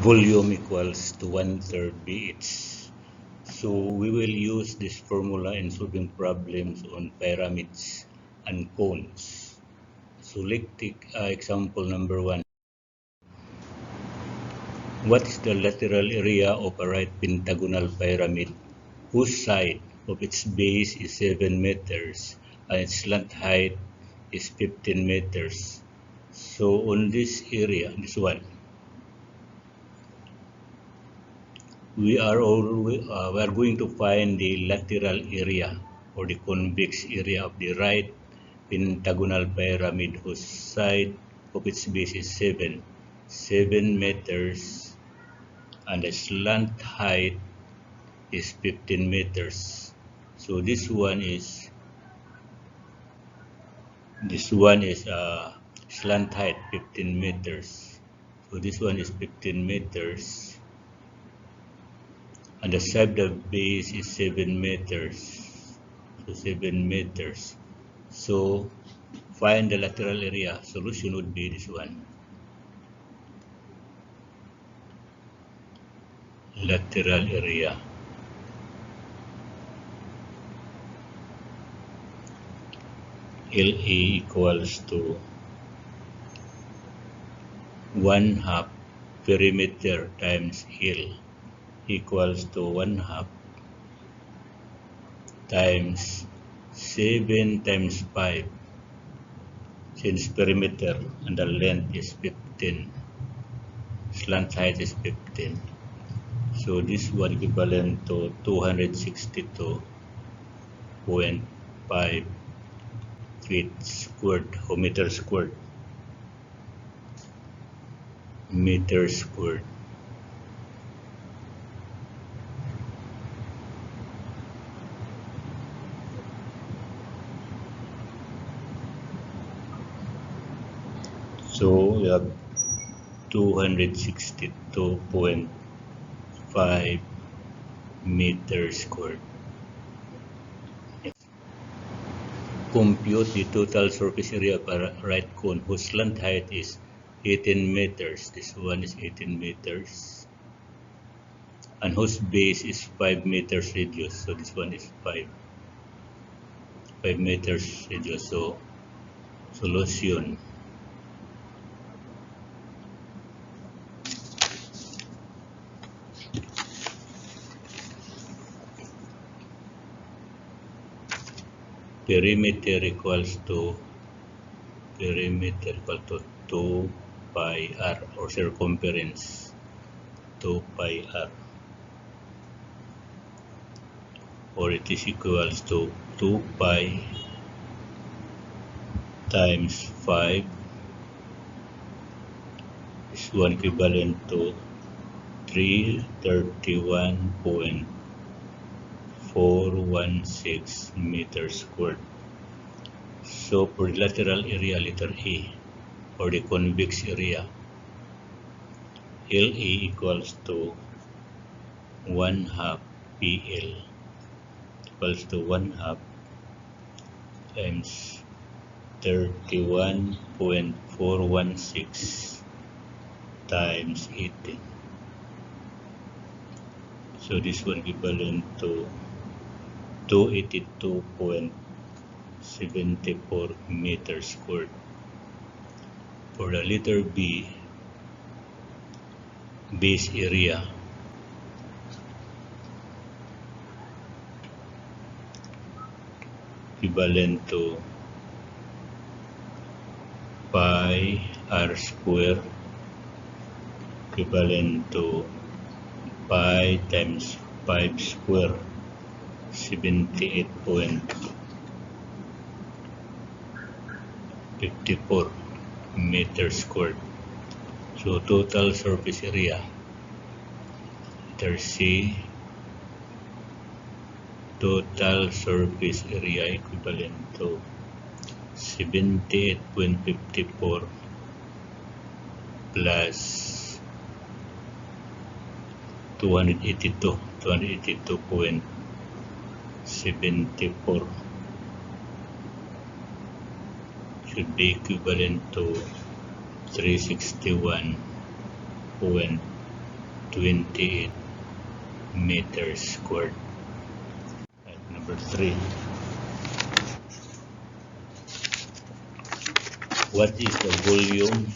volume equals to 1/3 BH. So we will use this formula in solving problems on pyramids and cones. So let's take example number 1. What is the lateral area of a right pentagonal pyramid whose side of its base is 7 meters and its slant height is 15 meters? So on this area, this one, we are going to find the lateral area or the convex area of the right pentagonal pyramid whose side of its base is 7 meters, and the slant height is 15 meters. So this one is slant height 15 meters. So this one is 15 meters, and the side of the base is 7 meters. So 7 meters. So find the lateral area. Solution would be this one. Lateral area. LA equals to 1/2 perimeter times L equals to 1/2 times 7 times 5, since perimeter and the length is 15, slant height is 15. So this one equivalent to 262.5 feet squared or meter squared. Meter squared. So we have 262.5 meters squared. Compute the total surface area of a right cone whose slant height is 18 meters. This one is 18 meters. And whose base is 5 meters radius. So this one is 5 meters radius. So solution. Perimeter equals to 2 pi r, or circumference 2 pi r, or it is equals to 2 pi times 5. This one equivalent to 331.416 meters squared. So for the lateral area, letter A, or the convex area, LA equals to 1/2 PL equals to 1/2 times 31.416 times 18. So this one equivalent to 282.74 meters squared. For the letter B, base area, equivalent to pi r square equivalent to pi times 5 square, 78.54 meters squared. So total surface area, letter C, total surface area equivalent to 78.54 plus 282.74 should be equivalent to 361.5 28 meters squared. At number 3, what is the volume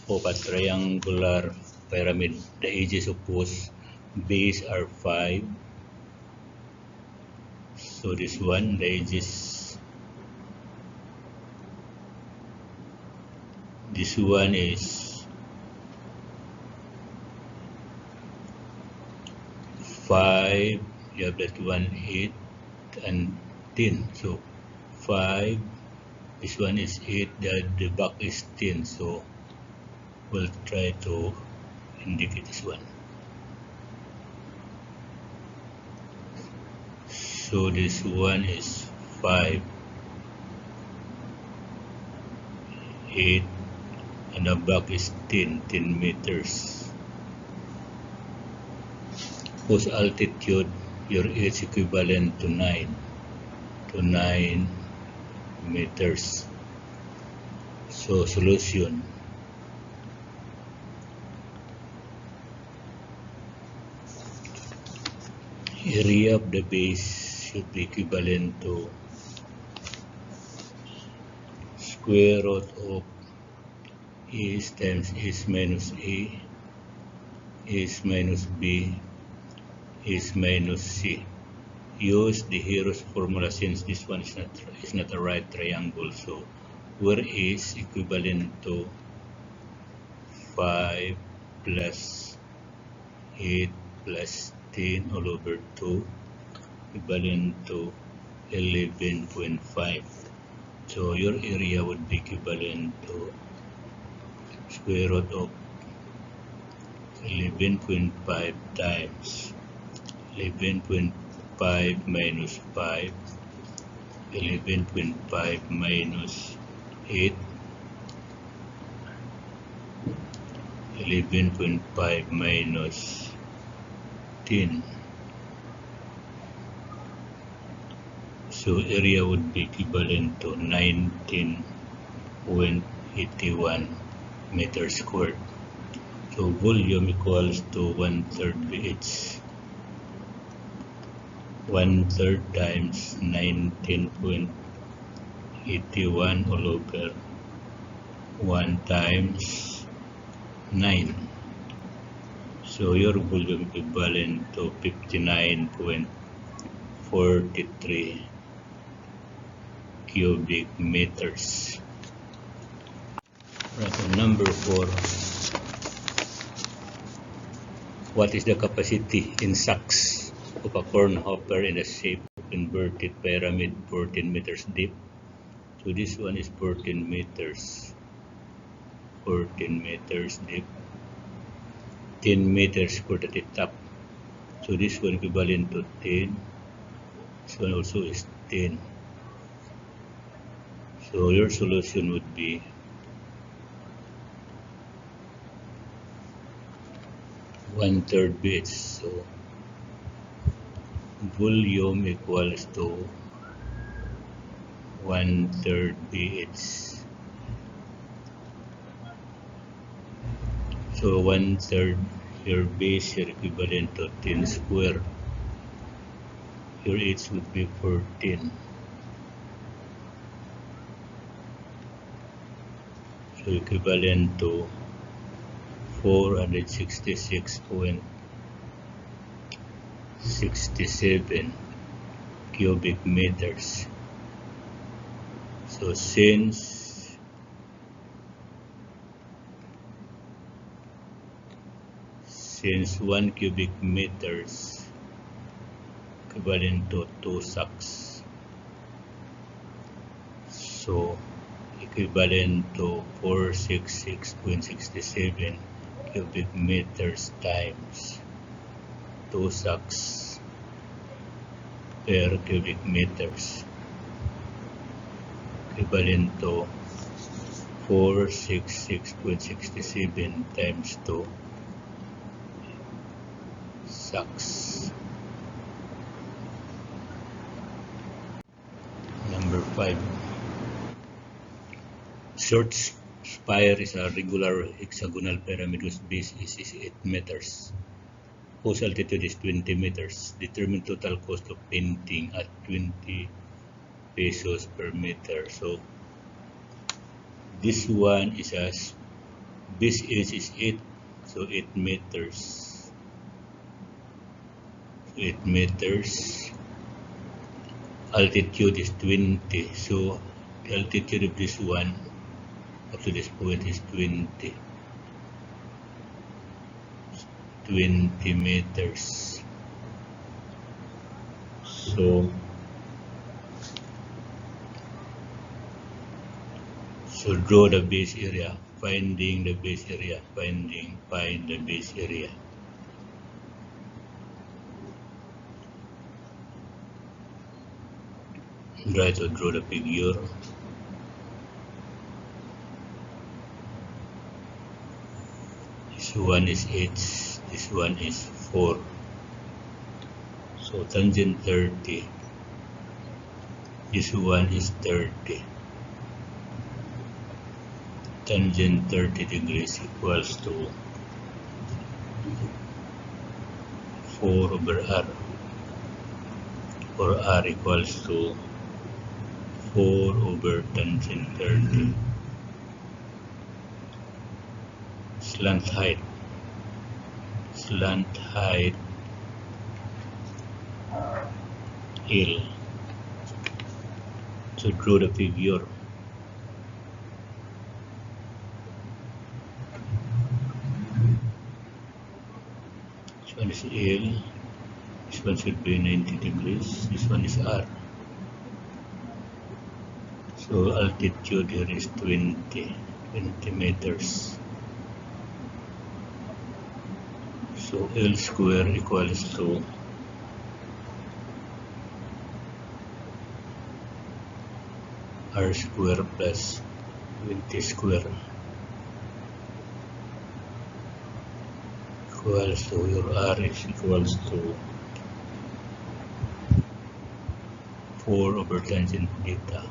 of a triangular pyramid? The edges of whose base are 5. So this one, the edges, this one is 5, you have that one 8 and 10. So 5, this one is 8, the back is 10. So we'll try to indicate this one. So this one is 5, 8, and the back is 10 meters. Whose altitude, your is equivalent to 9 meters. So solution, area of the base should be equivalent to square root of is times is minus a is minus b is minus c. Use the hero's formula since this one is not a right triangle. So where is equivalent to 5 plus 8 plus 10 all over 2 equivalent to 11.5. So your area would be equivalent to square root of 11.5 times 11.5 minus 5, 11.5 minus 8, 11.5 minus 10. So area would be equivalent to 19.81 meters squared. So volume equals to 1/3 BH. 1/3 times 19.81 all over 1 times 9. So your volume equivalent to 59.43 cubic meters. Right, so number 4. What is the capacity in sacks of a corn hopper in the shape of inverted pyramid 14 meters deep? So this one is 14 meters. 14 meters deep. 10 meters squared at the top. So this one equivalent to 10. This one also is 10. So your solution would be one-third BH. So volume equals to 1/3 BH. So 1/3, your base here equivalent to 10 square. Your H would be 14. So equivalent to 466.67 cubic meters. So since since 1 cubic meters equivalent to 2 sacks, so equivalent to 466.67 cubic meters times 2 sacks per cubic meters, equivalent to 466.67 times 2 sacks. Number 5. Spire is a regular hexagonal pyramid whose base is 8 meters. Whose altitude is 20 meters. Determine total cost of painting at 20 pesos per meter. So this one is a base age is 8, so 8 meters. 8 meters. Altitude is 20, so the altitude of this one up to this point is 20 meters. So draw the base area, finding the base area, find the base area. Try to draw the figure. This one is 8, this one is 4. So tangent 30. This one is 30. Tangent 30 degrees equals to 4 over r, or r equals to 4 over tangent 30. Slant height L. So draw the figure. This one is L, this one should be 90 degrees, this one is R. So altitude here is 20 meters. So L square equals to R square plus 20 square equals to, your R is equals to 4 over tangent theta.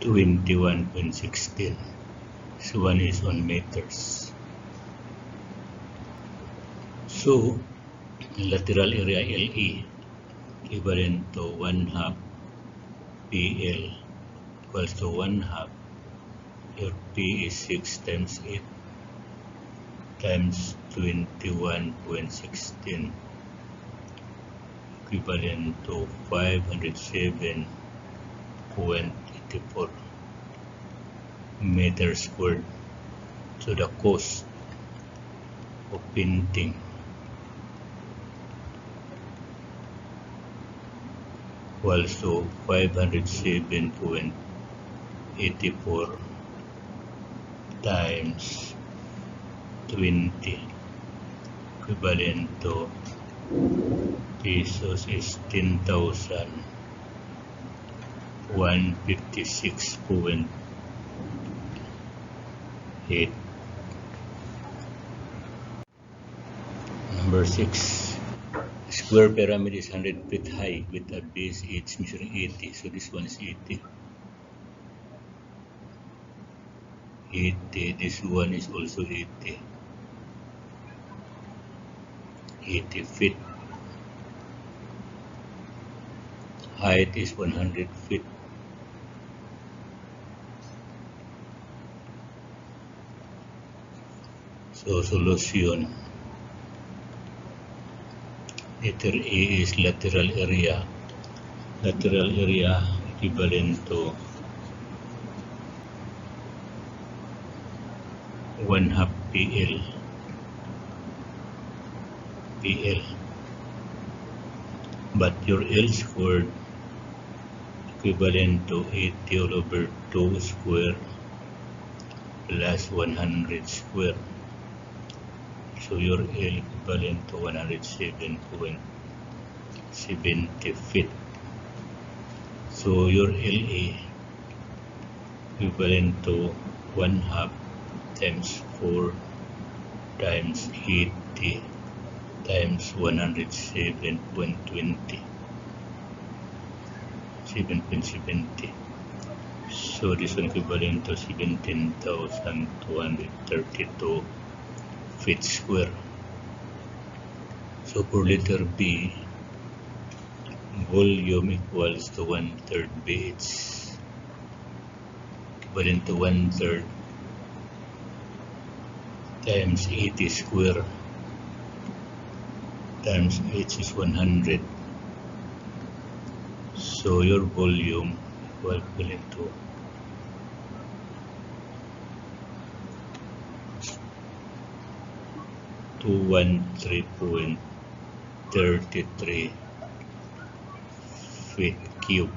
$21.16. This one is on meters. So lateral area LE equivalent to 1/2 PL equals to 1/2. Your P is 6 times 8 times 21.16 equivalent to 507.84 meters squared. So the cost of painting equals to 507.84 times 20 equivalent to pesos is 10,156.8. Number 6. Square pyramid is 100 feet high with a base edge measuring 80. So this one is 80. This one is also 80. 80 feet. Height is 100 feet. So solution. Letter A is lateral area. Lateral area equivalent to 1/2 PL. But your L squared equivalent to 80 all over 2 square plus 100 square. So your L equivalent to 107.84 70 feet. So your LA equivalent to 1/2 times 4 times 80 times 107.20. 7.70. So this one equivalent to 17,232 feet square. So for letter B, volume equals to 1/3 BH, equivalent to 1/3 times 80 square times H is 100. So your volume equivalent to 213.33 feet cube.